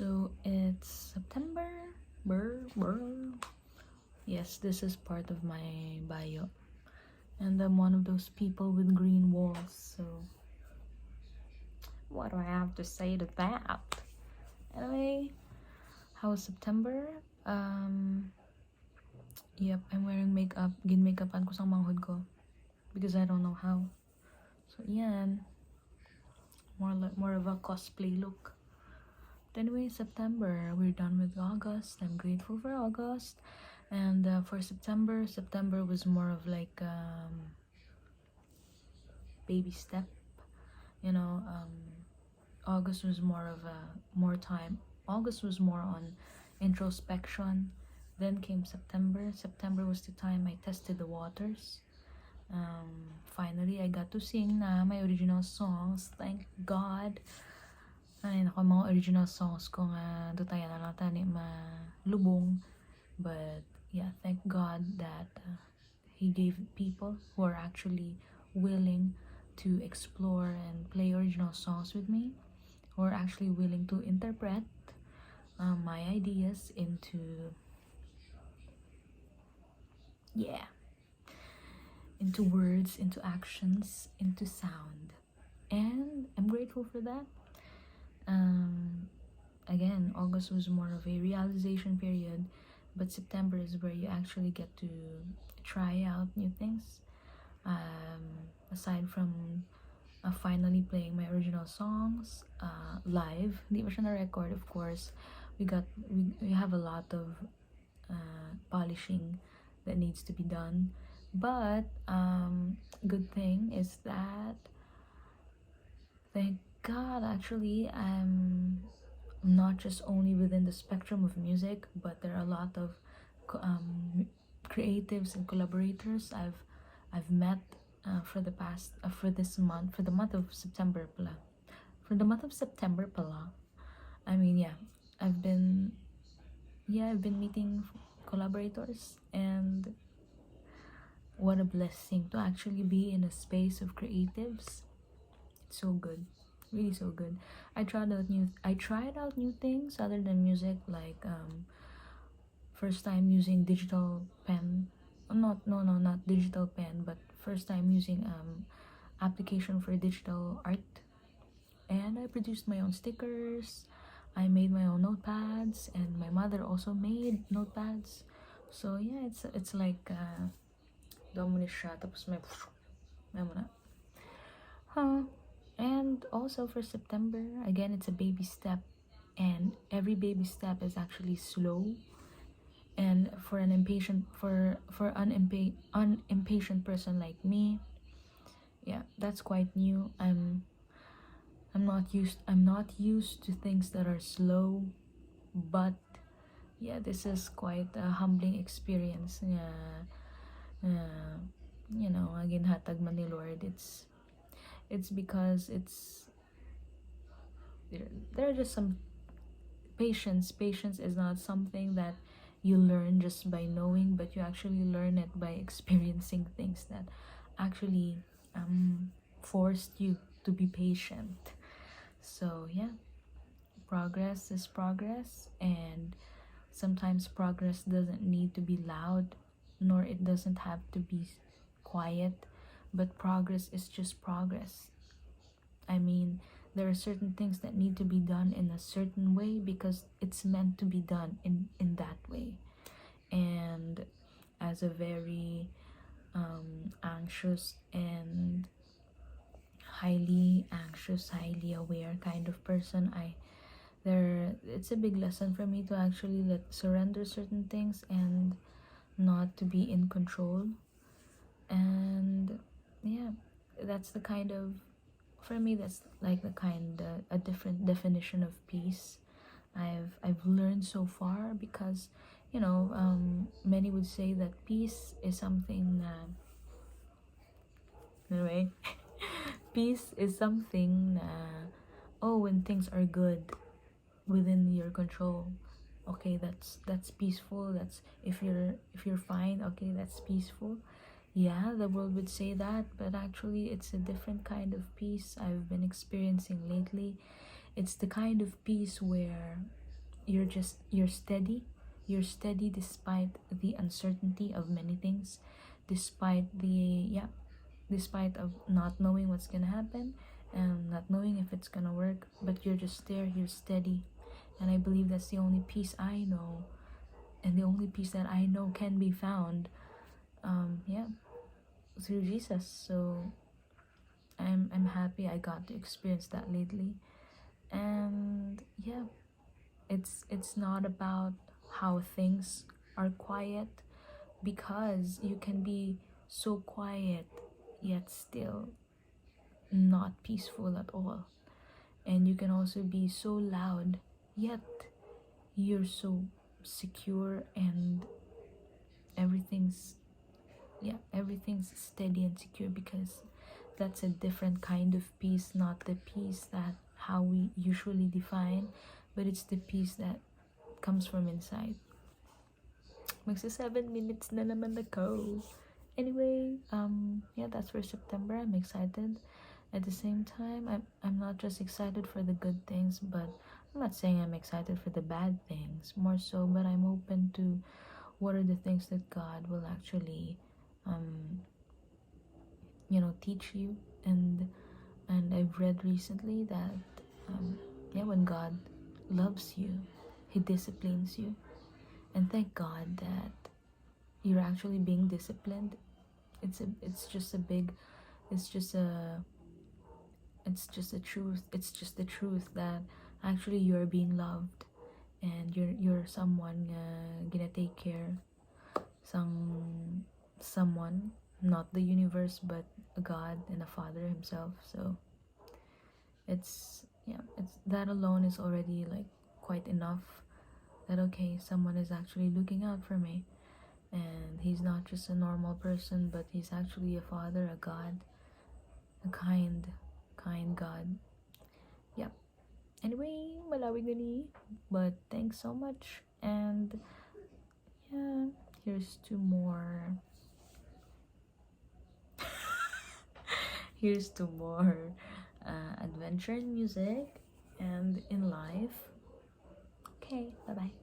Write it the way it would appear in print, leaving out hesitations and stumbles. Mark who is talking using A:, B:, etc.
A: So it's September. Brr, brr. Yes, this is part of my bio. And I'm one of those people with green walls, so what do I have to say to that? Anyway, how was September? Yep, I'm wearing makeup. Gin-makeupan ko sa manghod ko because I don't know how. So, yan. More of a cosplay look. But anyway, September, we're done with August. I'm grateful for August. And for September was more of like baby step. You know, August was more of more time. August was more on introspection. Then came September. September was the time I tested the waters. Finally, I got to sing na my original songs. Thank God. Ay, nako, mga original songs ko nga dutayan na lang tani malubong. But yeah, thank God that He gave people who are actually willing to explore and play original songs with me, who are actually willing to interpret my ideas into into words, into actions, into sound. And I'm grateful for that. Again, August was more of a realization period, but September is where you actually get to try out new things. Aside from finally playing my original songs live, hindi pa siya na-record, of course. We have a lot of polishing that needs to be done, but good thing is that, thank God, actually I'm not just only within the spectrum of music, but there are a lot of creatives and collaborators I've met for the past for the month of September pala. I mean, yeah, I've been meeting collaborators, and what a blessing to actually be in a space of creatives. It's so good, really so good. I tried out new things other than music, like first time using digital pen. Not digital pen, but first time using application for digital art. And I produced my own stickers. I made my own notepads, and my mother also made notepads. So yeah, it's like dominus siya, tapos may and also for September, again, it's a baby step, and every baby step is actually slow. And for an impatient unimpatient person like me, yeah, that's quite new. I'm not used to things that are slow, but yeah, this is quite a humbling experience. You know, again, hatag man ni Lord. It's because there are just some patience is not something that you learn just by knowing, but you actually learn it by experiencing things that actually forced you to be patient. So yeah, progress is progress, and sometimes progress doesn't need to be loud, nor it doesn't have to be quiet, but progress is just progress. I mean, there are certain things that need to be done in a certain way because it's meant to be done in that way. And as a very anxious and highly aware kind of person, it's a big lesson for me to actually surrender certain things and not to be in control. And yeah, that's the kind of, for me, that's like a different definition of peace I've learned so far. Because you know, many would say that peace is something anyway peace is something oh, when things are good within your control, okay, that's peaceful. That's if you're fine, okay, that's peaceful. Yeah, the world would say that, but actually it's a different kind of peace I've been experiencing lately. It's the kind of peace where you're steady. You're steady despite the uncertainty of many things, despite the yeah, despite of not knowing what's gonna happen and not knowing if it's gonna work, but you're just there, you're steady. And I believe that's the only peace I know, and the only peace that I know can be found, yeah, through Jesus. So I'm happy I got to experience that lately. And yeah, it's not about how things are quiet, because you can be so quiet yet still not peaceful at all. And you can also be so loud yet you're so secure, and everything's everything's steady and secure, because that's a different kind of peace, not the peace that how we usually define, but it's the peace that comes from inside. Magsa 7 minutes na naman ako. Anyway, yeah, that's for September. I'm excited. At the same time, I'm not just excited for the good things, but I'm not saying I'm excited for the bad things, more so, but I'm open to what are the things that God will actually teach you. And I've read recently that yeah, when God loves you, he disciplines you. And thank God that you're actually being disciplined. It's just a big it's just a it's just a truth it's just the truth that actually you're being loved, and you're someone gonna take care someone, not the universe, but a God and a Father himself. So it's that alone is already like quite enough, that okay, someone is actually looking out for me, and he's not just a normal person, but he's actually a father, a God, a kind God. Yep. Anyway, malawig na ni, but thanks so much. And yeah, here's two more. Here's two more adventure in music and in life. Okay, bye bye.